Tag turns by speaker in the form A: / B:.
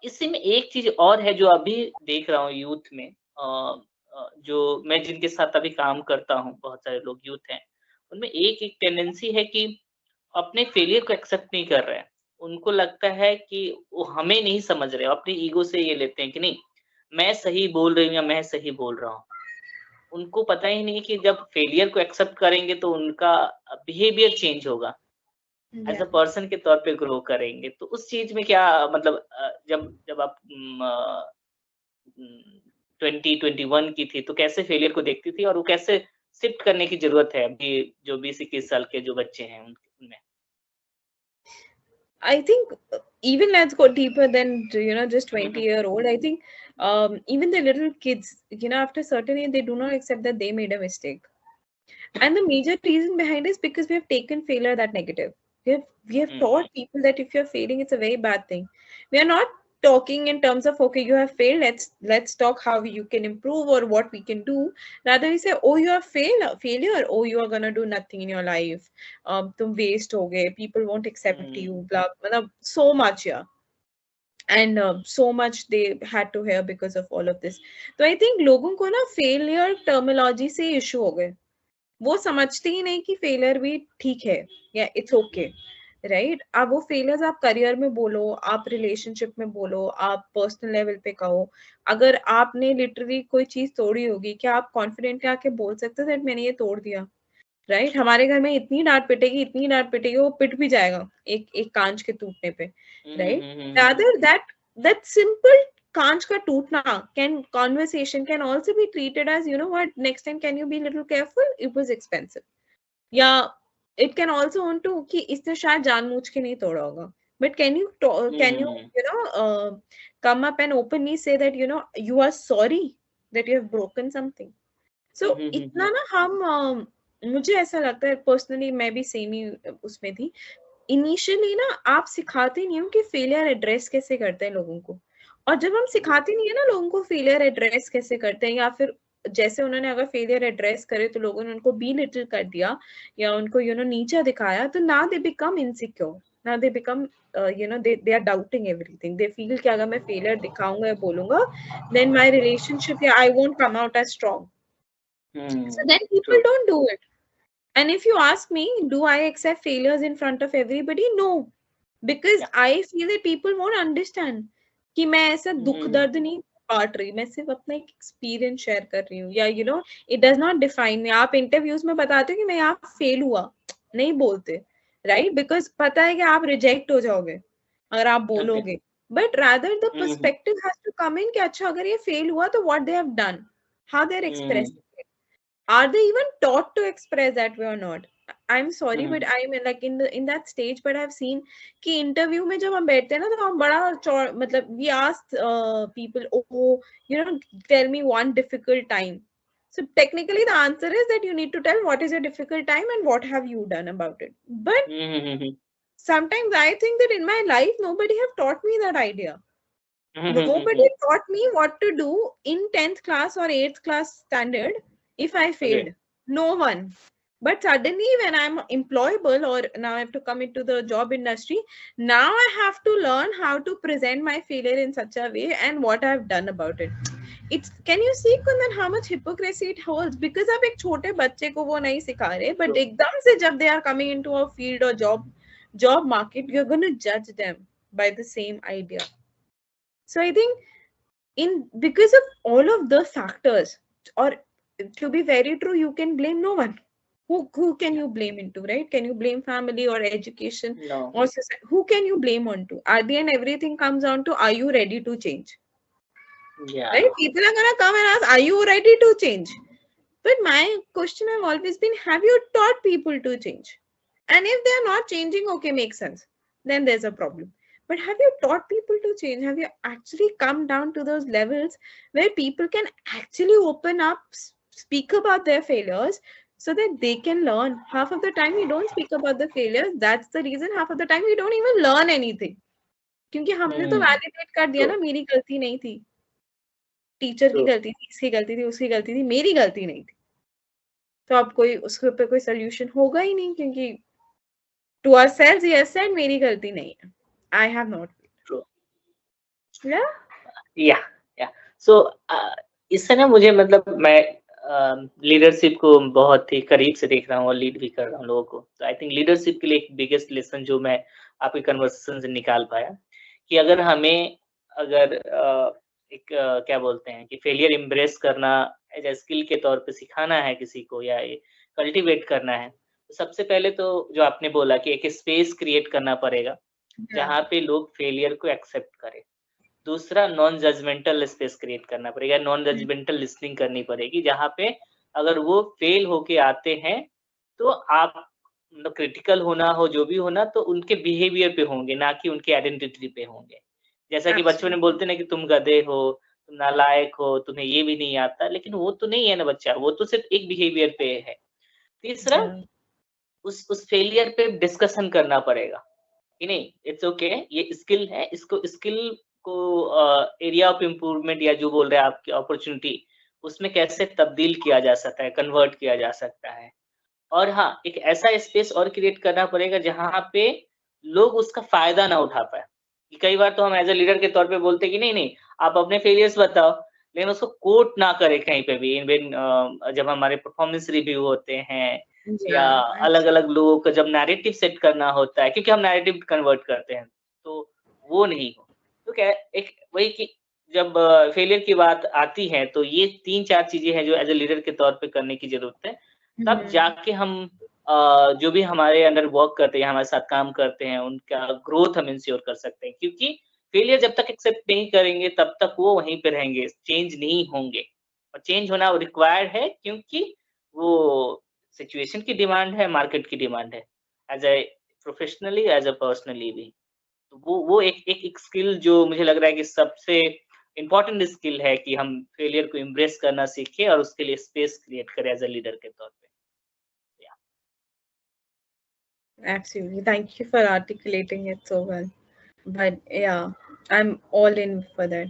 A: इसी में एक चीज़ और है जो अभी देख रहा हूँ यूथ में जो मैं जिनके साथ अभी काम करता हूँ, बहुत सारे लोग यूथ हैं, उनमें एक टेंडेंसी है कि अपने फेलियर को एक्सेप्ट नहीं कर रहे हैं। उनको लगता है कि वो हमें नहीं समझ रहे, अपनी ईगो से ये लेते हैं कि नहीं, मैं सही बोल रही हूँ या मैं सही बोल रहा हूँ। उनको पता ही नहीं कि जब फेलियर को एक्सेप्ट करेंगे तो उनका बिहेवियर चेंज होगा। As a
B: Yeah.
A: पर्सन के तौर पे ग्रो करेंगे। तो उस चीज़ में क्या मतलब जब जब आप 2021 की थी, तो कैसे फेलियर को देखती थी और वो कैसे शिफ्ट करने की ज़रूरत है अभी जो 20-21 साल के जो बच्चे हैं उनमें?
B: I think even let's go deeper than just
A: hmm, hmm.
B: 20-year-old. I think even the little kids, after certain age, they do not accept that they made a mistake. And the major reason behind is because we have taken failure that negative. We have
A: hmm, hmm.
B: taught people that if you're failing, it's a very bad thing. We are not talking in terms of, okay, you have failed, let's talk how you can improve or what we can do. Rather we say, oh, you have failure, oh, you are gonna do nothing in your life, tum waste ho gaye, people won't accept
A: hmm,
B: you, blah, matlab, so much, yeah. And so much they had to hear because of all of this. So I think लोगों को ना failure terminology से issue हो गए. वो समझते ही नहीं कि फेलियर भी ठीक है या इट्स ओके, राइट? अब वो फेलियर्स आप करियर में बोलो, आप रिलेशनशिप में बोलो, आप पर्सनल लेवल पे कहो, अगर आपने लिटरली कोई चीज तोड़ी होगी, क्या आप कॉन्फिडेंटली आके बोल सकते हो दैट मैंने ये तोड़ दिया, राइट? हमारे घर में इतनी डांट पिटेगी, इतनी डांट पिटेगी, वो पिट भी जाएगा एक एक कांच के टूटने पे,
A: hmm, hmm,
B: right?
A: Hmm, hmm, hmm, hmm.
B: Rather that simple कांच का टूटना can conversation can also be treated as, you know what, next time can you be little careful, it was expensive. या it can also on to कि इसने शायद जानबूझ के नहीं तोड़ा होगा, but can you
A: hmm,
B: you know come up and openly say that you are sorry that you have broken something.
A: Hmm,
B: So
A: hmm, hmm, हुँ।
B: इतना ना हम मुझे ऐसा लगता है पर्सनली, मैं भी सेम ही उसमें थी. इनिशियली ना आप सिखाते नहीं हो कि फेलियर एड्रेस कैसे करते हैं लोगों को. और जब हम सिखाते नहीं है ना लोगों को फेलियर एड्रेस कैसे करते हैं, या फिर जैसे उन्होंने अगर फेलियर एड्रेस करे तो लोगों ने उनको बी लिटिल कर दिया या उनको नीचा दिखाया, तो ना दे बिकम इनसिक्योर, ना they become they are doubting everything. They feel कि अगर मैं फेलियर दिखाऊंगा या बोलूंगा, देन माय रिलेशनशिप या I won't come out as strong. So
A: हुँ,
B: then people
A: true.
B: don't do it. And if you ask me, do I accept failures in front of everybody? No. Because
A: या
B: I feel that people won't understand कि मैं ऐसा
A: हुँ,
B: दुख
A: हुँ, हुँ।
B: दर्द नहीं बांट रही, मैं सिर्फ अपना एक एक्सपीरियंस शेयर कर रही हूँ, या इट डज नॉट डिफाइन मी. आप इंटरव्यूज में बताते हो कि मैं यहाँ फेल हुआ, नहीं बोलते, राइट? बिकॉज पता है कि आप रिजेक्ट हो जाओगे अगर आप
A: ओके।
B: बोलोगे. But rather the
A: hmm, hmm,
B: perspective has to come in कि अच्छा अगर ये फेल हुआ तो what they have done, how they're
A: hmm,
B: expressing it. Are they even taught to express that way or not? I'm sorry,
A: hmm,
B: but I'm like in that stage, but I've seen कि interview में जब हम बैठते हैं ना तो हम बड़ा मतलब we ask people, oh, tell me one difficult time. So technically the answer is that you need to tell what is your difficult time and what have you done about it. But
A: hmm, hmm, hmm, hmm.
B: sometimes I think that in my life nobody have taught me that idea.
A: Hmm, hmm, hmm,
B: Nobody
A: hmm.
B: taught me what to do in 10th class or 8th class standard if I
A: okay.
B: failed. No one. But suddenly, when I'm employable or now I have to come into the job industry, now I have to learn how to present my failure in such a way and what I've done about it. It's, can you see Kundan how much hypocrisy it holds? Because आप एक छोटे बच्चे को वो नहीं सिखा रहे,
A: true.
B: but एकदम से जब they are coming into a field or job market, you're going to judge them by the same idea. So I think in because of all of the factors, or to be very true, you can blame no one. Who can
A: या
B: you blame into, right? Can you blame family or education
A: no.
B: or society? Who can you blame on to? At the end, everything comes down to, are you ready to change?
A: या
B: Right? People are gonna come and ask, are you ready to change? But my question have always been, have you taught people to change? And if they are not changing, okay, makes sense. Then there's a problem. But have you taught people to change? Have you actually come down to those levels where people can actually open up, speak about their failures so that they can learn? Half of the time we don't speak about the failures. That's the reason half of the time we don't even learn anything. क्योंकि हमने तो
A: हुँ,
B: validate कर दिया
A: true,
B: ना, मेरी गलती नहीं थी, टीचर की
A: ट्रू।
B: गलती थी, इसकी गलती थी, उसकी गलती थी, मेरी गलती नहीं थी. तो अब कोई उसके ऊपर कोई सोल्यूशन होगा ही नहीं, क्योंकि टू आवरसेल्व्स ही हैज सेड मेरी गलती नहीं है, आई हैव नॉट.
A: ट्रू। या या सो इससे ना मुझे मतलब मैं लीडरशिप को बहुत ही करीब से देख रहा हूँ और लीड भी कर रहा हूँ लोगों को। तो आई थिंक लीडरशिप के लिए एक बिगेस्ट लेसन जो मैं आपकी कन्वर्सेशन से निकाल पाया कि अगर हमें अगर एक क्या बोलते हैं कि फेलियर एम्ब्रेस करना एज अ स्किल के तौर पे सिखाना है किसी को या ये कल्टीवेट करना है, तो सबसे पहले तो जो आपने बोला कि एक स्पेस क्रिएट करना पड़ेगा,
B: Yeah.
A: जहाँ पे लोग फेलियर को एक्सेप्ट करें। दूसरा नॉन जजमेंटल स्पेस क्रिएट करना पड़ेगा, नॉन जजमेंटल लिसनिंग करनी पड़ेगी, जहाँ पे अगर वो फेल होके आते हैं, तो आप मतलब क्रिटिकल होना हो, जो भी होना, तो उनके बिहेवियर पे होंगे, ना कि उनकी आइडेंटिटी पे होंगे। जैसा कि बचपन में
B: Absolutely.
A: बोलते हैं ना कि तुम गधे हो, तुम नालायक हो, तुम्हें ये भी नहीं आता, लेकिन वो तो नहीं है ना बच्चा, वो तो सिर्फ़ एक बिहेवियर पे है। तीसरा,
B: Yeah.
A: उस फेलियर पे डिस्कशन करना पड़ेगा। कि नहीं इट्स ओके ये स्किल है इसको स्किल को एरिया ऑफ इम्प्रूवमेंट या जो बोल रहे हैं आपकी अपॉर्चुनिटी उसमें कैसे तब्दील किया जा सकता है कन्वर्ट किया जा सकता है और हाँ एक ऐसा स्पेस और क्रिएट करना पड़ेगा जहाँ पे लोग उसका फायदा ना उठा पाए कि कई बार तो हम एज ए लीडर के तौर पे बोलते हैं कि नहीं नहीं आप अपने फेलियर्स बताओ लेकिन उसको कोट ना करें कहीं पे भी इवन जब हमारे परफॉर्मेंस रिव्यू होते हैं या
B: Yeah.
A: अलग-अलग लोगों का जब नैरेटिव सेट करना होता है क्योंकि हम नैरेटिव कन्वर्ट करते हैं, तो वो नहीं हो। तो क्या है एक वही कि जब फेलियर की बात आती है तो ये 3-4 चीज़ें हैं जो एज़ अ लीडर के तौर पे करने की ज़रूरत है। तब
B: Mhm.
A: जाके हम जो भी हमारे अंडर वर्क करते हैं, हमारे साथ काम करते हैं, उनका ग्रोथ हम इंश्योर कर सकते हैं क्योंकि फेलियर जब तक एक्सेप्ट नहीं करेंगे तब तक वो वहीं पे रहेंगे, चेंज नहीं होंगे। और चेंज होना रिक्वायर्ड है क्योंकि वो सिचुएशन की डिमांड है, मार्केट की डिमांड है। As a professionally, as a personally भी। तो वो एक एक एक स्किल जो मुझे लग रहा है कि सबसे इम्पोर्टेंट स्किल है कि हम फेलियर को एम्ब्रेस करना सीखें और उसके लिए स्पेस क्रिएट करें एज़ अ लीडर के तौर पे। या
B: Absolutely. Thank you for articulating it so well. But yeah, I'm all in for that.